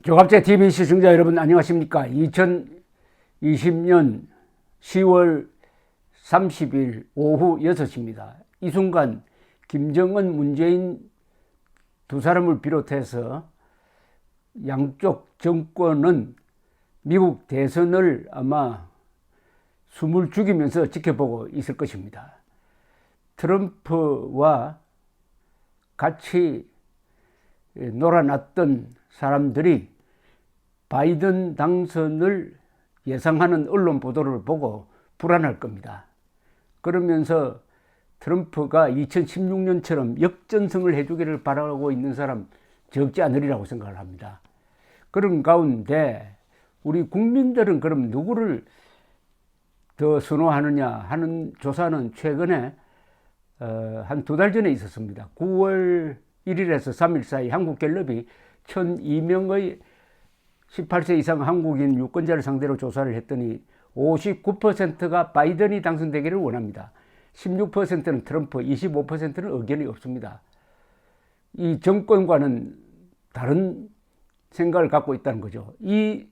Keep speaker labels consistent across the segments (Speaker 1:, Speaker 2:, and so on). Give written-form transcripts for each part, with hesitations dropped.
Speaker 1: 조갑제 TV 시청자 여러분 안녕하십니까? 2020년 10월 30일 오후 6시입니다. 이 순간 김정은, 문재인 두 사람을 비롯해서 양쪽 정권은 미국 대선을 아마 숨을 죽이면서 지켜보고 있을 것입니다. 트럼프와 같이 놀아났던 사람들이 바이든 당선을 예상하는 언론 보도를 보고 불안할 겁니다. 그러면서 트럼프가 2016년처럼 역전승을 해주기를 바라고 있는 사람 적지 않으리라고 생각을 합니다. 그런 가운데 우리 국민들은 그럼 누구를 더 선호하느냐 하는 조사는 최근에 한 두 달 전에 있었습니다. 9월 1일에서 3일 사이 한국갤럽이 1002명의 18세 이상 한국인 유권자를 상대로 조사를 했더니 59%가 바이든이 당선되기를 원합니다. 16%는 트럼프, 25%는 의견이 없습니다. 이 정권과는 다른 생각을 갖고 있다는 거죠. 이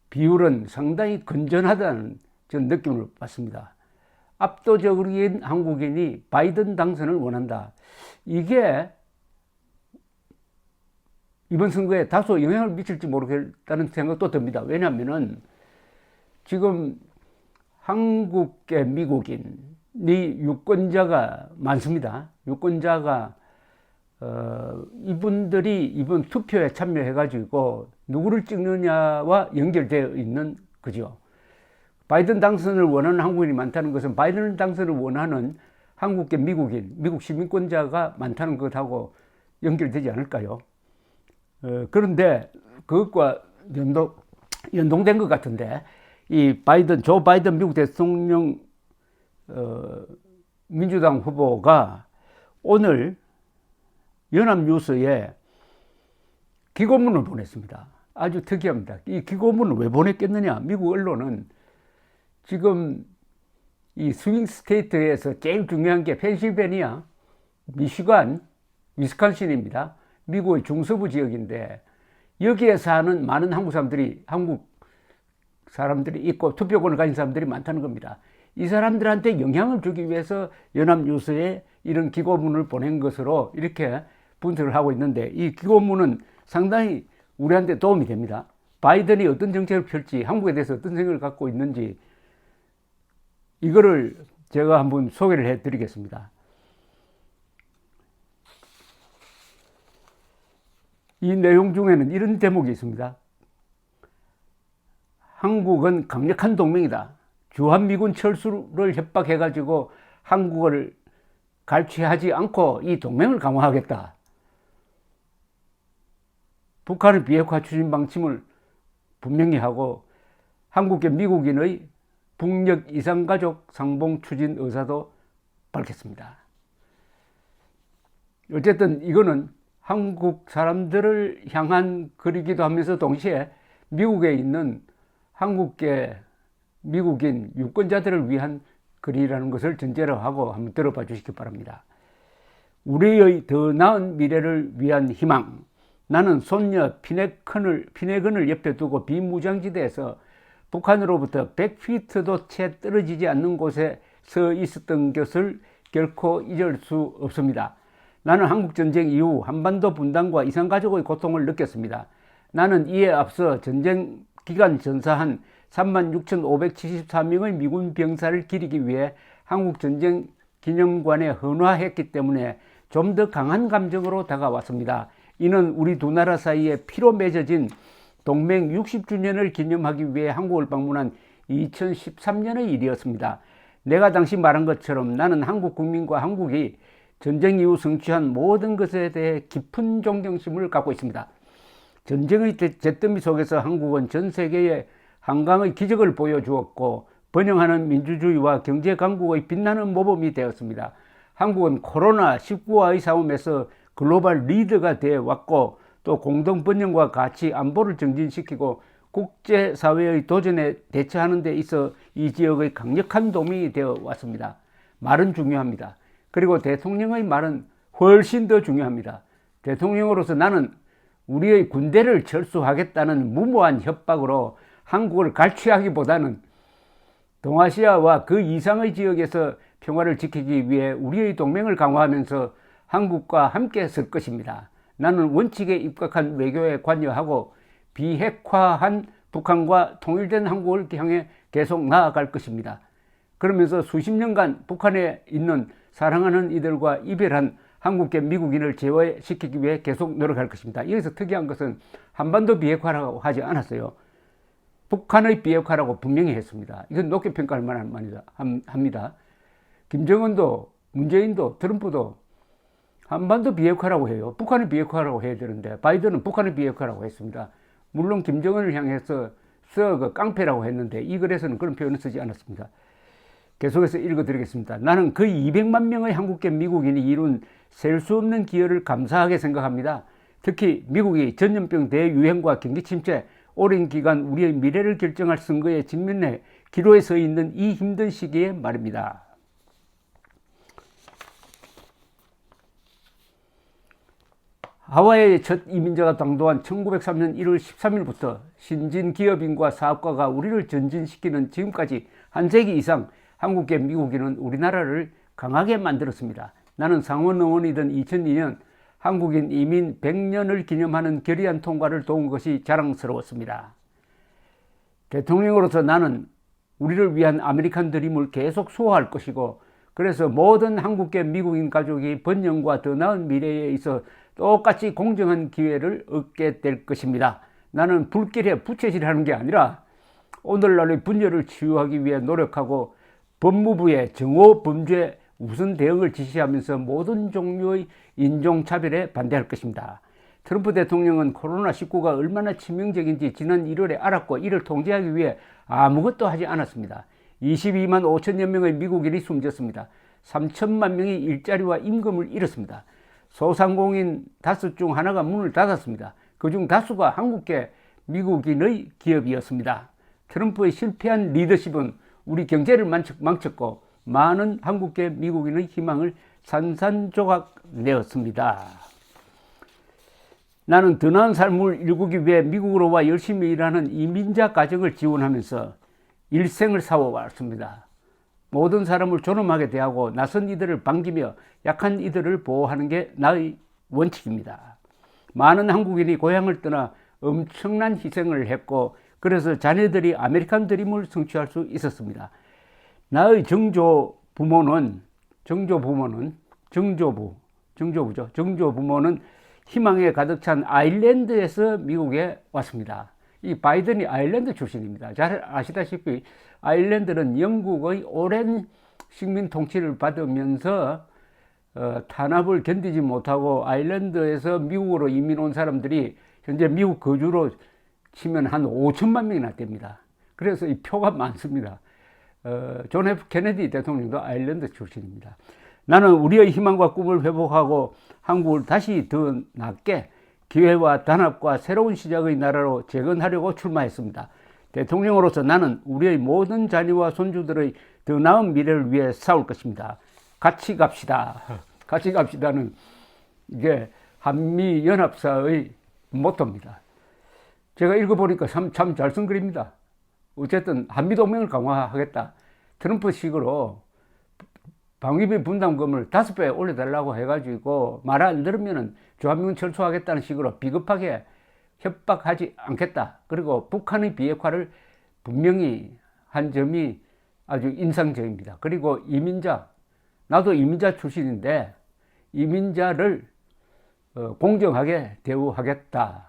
Speaker 1: 비율은 상당히 건전하다는 저는 느낌을 받습니다. 압도적인 한국인이 바이든 당선을 원한다. 이게 이번 선거에 다소 영향을 미칠지 모르겠다는 생각도 듭니다. 왜냐하면 지금 한국계 미국인이 유권자가 많습니다. 유권자가 이분들이 이번 투표에 참여해가지고 누구를 찍느냐와 연결되어 있는 거죠. 바이든 당선을 원하는 한국인이 많다는 것은 바이든 당선을 원하는 한국계 미국인, 미국 시민권자가 많다는 것하고 연결되지 않을까요? 그런데 그것과 연동된 것 같은데, 이 조 바이든 미국 대통령 민주당 후보가 오늘 연합뉴스에 기고문을 보냈습니다. 아주 특이합니다. 이 기고문을 왜 보냈겠느냐? 미국 언론은 지금 이 스윙 스테이트에서 제일 중요한 게 펜실베니아, 미시간, 위스콘신입니다. 미국의 중서부 지역인데 여기에 사는 많은 한국 사람들이 있고 투표권을 가진 사람들이 많다는 겁니다. 이 사람들한테 영향을 주기 위해서 연합뉴스에 이런 기고문을 보낸 것으로 이렇게 분석을 하고 있는데, 이 기고문은 상당히 우리한테 도움이 됩니다. 바이든이 어떤 정책을 펼지, 한국에 대해서 어떤 생각을 갖고 있는지, 이거를 제가 한번 소개를 해 드리겠습니다. 이 내용 중에는 이런 대목이 있습니다. 한국은 강력한 동맹이다. 주한미군 철수를 협박해가지고 한국을 갈취하지 않고 이 동맹을 강화하겠다. 북한의 비핵화 추진 방침을 분명히 하고 한국계 미국인의 북녘 이산가족 상봉 추진 의사도 밝혔습니다. 어쨌든 이거는 한국 사람들을 향한 글이기도 하면서 동시에 미국에 있는 한국계 미국인 유권자들을 위한 글이라는 것을 전제로 하고 한번 들어봐 주시기 바랍니다. 우리의 더 나은 미래를 위한 희망. 나는 손녀 피네건을 옆에 두고 비무장지대에서 북한으로부터 100피트도 채 떨어지지 않는 곳에 서 있었던 것을 결코 잊을 수 없습니다. 나는 한국전쟁 이후 한반도 분단과 이산가족의 고통을 느꼈습니다. 나는 이에 앞서 전쟁 기간 전사한 36,574명의 미군 병사를 기리기 위해 한국전쟁 기념관에 헌화했기 때문에 좀 더 강한 감정으로 다가왔습니다. 이는 우리 두 나라 사이에 피로 맺어진 동맹 60주년을 기념하기 위해 한국을 방문한 2013년의 일이었습니다. 내가 당시 말한 것처럼 나는 한국 국민과 한국이 전쟁 이후 성취한 모든 것에 대해 깊은 존경심을 갖고 있습니다. 전쟁의 잿더미 속에서 한국은 전 세계에 한강의 기적을 보여주었고 번영하는 민주주의와 경제 강국의 빛나는 모범이 되었습니다. 한국은 코로나19와의 싸움에서 글로벌 리더가 되어 왔고 또 공동 번영과 같이 안보를 정진시키고 국제사회의 도전에 대처하는 데 있어 이 지역의 강력한 도움이 되어 왔습니다. 말은 중요합니다. 그리고 대통령의 말은 훨씬 더 중요합니다. 대통령으로서 나는 우리의 군대를 철수하겠다는 무모한 협박으로 한국을 갈취하기보다는 동아시아와 그 이상의 지역에서 평화를 지키기 위해 우리의 동맹을 강화하면서 한국과 함께 설 것입니다. 나는 원칙에 입각한 외교에 관여하고 비핵화한 북한과 통일된 한국을 향해 계속 나아갈 것입니다. 그러면서 수십 년간 북한에 있는 사랑하는 이들과 이별한 한국계 미국인을 재화시키기 위해 계속 노력할 것입니다. 여기서 특이한 것은 한반도 비핵화라고 하지 않았어요. 북한의 비핵화라고 분명히 했습니다. 이건 높게 평가할 만한 말이다 합니다. 김정은도 문재인도 트럼프도 한반도 비핵화라고 해요. 북한의 비핵화라고 해야 되는데 바이든은 북한의 비핵화라고 했습니다. 물론 김정은을 향해서 그 깡패라고 했는데 이 글에서는 그런 표현을 쓰지 않았습니다. 계속해서 읽어드리겠습니다. 나는 그 200만 명의 한국계 미국인이 이룬 셀 수 없는 기여를 감사하게 생각합니다. 특히 미국이 전염병 대유행과 경기 침체, 오랜 기간 우리의 미래를 결정할 선거에 직면해 기로에 서 있는 이 힘든 시기에 말입니다. 하와이의 첫 이민자가 당도한 1903년 1월 13일부터 신진 기업인과 사업가가 우리를 전진시키는 지금까지 한 세기 이상 한국계 미국인은 우리나라를 강하게 만들었습니다. 나는 상원 의원이던 2002년 한국인 이민 100년을 기념하는 결의안 통과를 도운 것이 자랑스러웠습니다. 대통령으로서 나는 우리를 위한 아메리칸 드림을 계속 수호할 것이고, 그래서 모든 한국계 미국인 가족이 번영과 더 나은 미래에 있어 똑같이 공정한 기회를 얻게 될 것입니다. 나는 불길에 부채질하는 게 아니라 오늘날의 분열을 치유하기 위해 노력하고 법무부에 정오 범죄 우선 대응을 지시하면서 모든 종류의 인종차별에 반대할 것입니다. 트럼프 대통령은 코로나19가 얼마나 치명적인지 지난 1월에 알았고 이를 통제하기 위해 아무것도 하지 않았습니다. 22만 5천여 명의 미국인이 숨졌습니다. 3천만 명이 일자리와 임금을 잃었습니다. 소상공인 5 중 하나가 문을 닫았습니다. 그중 다수가 한국계 미국인의 기업이었습니다. 트럼프의 실패한 리더십은 우리 경제를 망쳤고 많은 한국계 미국인의 희망을 산산조각 내었습니다. 나는 더 나은 삶을 일구기 위해 미국으로 와 열심히 일하는 이민자 가정을 지원하면서 일생을 살아왔습니다. 모든 사람을 존엄하게 대하고 낯선 이들을 반기며 약한 이들을 보호하는 게 나의 원칙입니다. 많은 한국인이 고향을 떠나 엄청난 희생을 했고 그래서 자녀들이 아메리칸 드림을 성취할 수 있었습니다. 나의 정조부모는 희망에 가득 찬 아일랜드에서 미국에 왔습니다. 이 바이든이 아일랜드 출신입니다. 잘 아시다시피 아일랜드는 영국의 오랜 식민 통치를 받으면서 탄압을 견디지 못하고 아일랜드에서 미국으로 이민 온 사람들이 현재 미국 거주로 치면 한 5천만 명이나 됩니다. 그래서 이 표가 많습니다. 존 F 케네디 대통령도 아일랜드 출신입니다. 나는 우리의 희망과 꿈을 회복하고 한국을 다시 더 낫게 기회와 단합과 새로운 시작의 나라로 재건하려고 출마했습니다. 대통령으로서 나는 우리의 모든 자녀와 손주들의 더 나은 미래를 위해 싸울 것입니다. 같이 갑시다. 같이 갑시다는 이게 한미연합사의 모토입니다. 제가 읽어보니까 참 잘 쓴 글입니다. 어쨌든 한미동맹을 강화하겠다. 트럼프식으로 방위비 분담금을 5배 올려달라고 해가지고 말 안 들으면 주한미군 철수하겠다는 식으로 비겁하게 협박하지 않겠다. 그리고 북한의 비핵화를 분명히 한 점이 아주 인상적입니다. 그리고 이민자, 나도 이민자 출신인데 이민자를 공정하게 대우하겠다.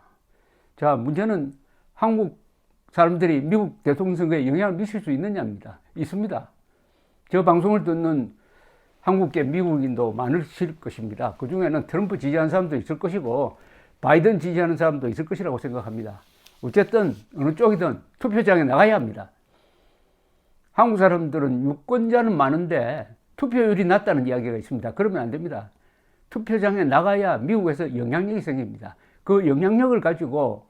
Speaker 1: 자, 문제는 한국 사람들이 미국 대통령 선거에 영향을 미칠 수 있느냐입니다. 있습니다. 저 방송을 듣는 한국계 미국인도 많으실 것입니다. 그 중에는 트럼프 지지하는 사람도 있을 것이고 바이든 지지하는 사람도 있을 것이라고 생각합니다. 어쨌든 어느 쪽이든 투표장에 나가야 합니다. 한국 사람들은 유권자는 많은데 투표율이 낮다는 이야기가 있습니다. 그러면 안 됩니다. 투표장에 나가야 미국에서 영향력이 생깁니다. 그 영향력을 가지고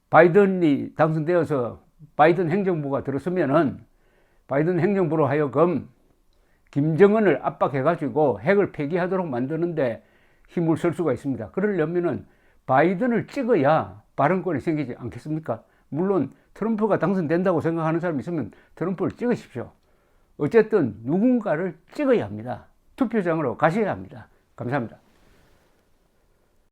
Speaker 1: 바이든이 당선되어서 바이든 행정부가 들어서면은 바이든 행정부로 하여금 김정은을 압박해가지고 핵을 폐기하도록 만드는데 힘을 쓸 수가 있습니다. 그러려면은 바이든을 찍어야 발언권이 생기지 않겠습니까? 물론 트럼프가 당선된다고 생각하는 사람이 있으면 트럼프를 찍으십시오. 어쨌든 누군가를 찍어야 합니다. 투표장으로 가셔야 합니다. 감사합니다.